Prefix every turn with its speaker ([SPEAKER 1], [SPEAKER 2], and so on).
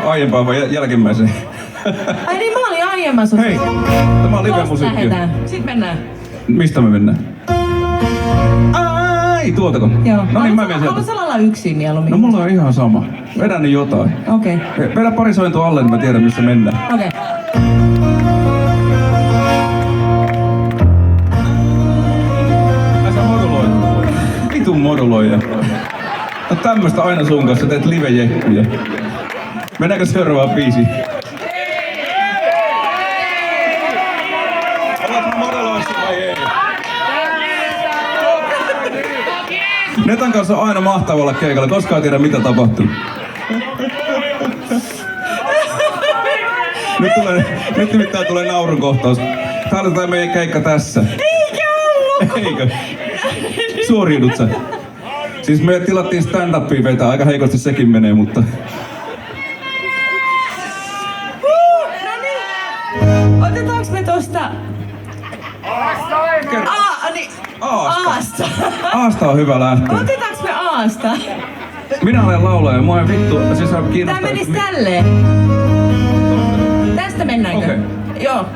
[SPEAKER 1] Aiempaa vai jälkimmäiseen?
[SPEAKER 2] Ai niin, mä olin aiemmassa.
[SPEAKER 1] Hei, tämä on live-musiikkia.
[SPEAKER 2] Lähdetään. Sitten mennään.
[SPEAKER 1] Mistä me mennään? Ai, tuotako?
[SPEAKER 2] Joo.
[SPEAKER 1] No niin, mä menen sieltä.
[SPEAKER 2] Haluatko olla yksin mieluummin?
[SPEAKER 1] No mulla on ihan sama. Vedä nyt jotain.
[SPEAKER 2] Okei. Okay.
[SPEAKER 1] Vedä pari sointua alle, niin mä tiedän missä mennään.
[SPEAKER 2] Okei. Okay.
[SPEAKER 1] Ai sä moduloit. Vitun moduloija. No tämmöstä aina sun kanssa, teet live-jekkuja. Mennäänkö seuraavaan biisiin? Oletko modeloissa vai ei? Netan kanssa on aina mahtavaa olla keikalla, koskaan tiedä mitä tapahtuu. Nyt nimittäin tulee naurun kohtaus. Tää oli tää meidän keikka tässä.
[SPEAKER 2] Eikä ollut!
[SPEAKER 1] Eikö? Suoriudut sä? Siis me tilattiin stand-upia vetää, aika heikosti sekin menee, mutta...
[SPEAKER 2] No niin. Otetaanko me tosta...
[SPEAKER 1] Kerro.
[SPEAKER 2] Niin.
[SPEAKER 1] Aasta.
[SPEAKER 2] Aasta.
[SPEAKER 1] Aasta on hyvä lähteä.
[SPEAKER 2] Otetaanko me Aasta?
[SPEAKER 1] Minä olen laulaja, mua ei vittu, siis on
[SPEAKER 2] Tää
[SPEAKER 1] kiinnostaa...
[SPEAKER 2] menis tälleen. Tästä mennäänkö?
[SPEAKER 1] Okei.
[SPEAKER 2] Joo.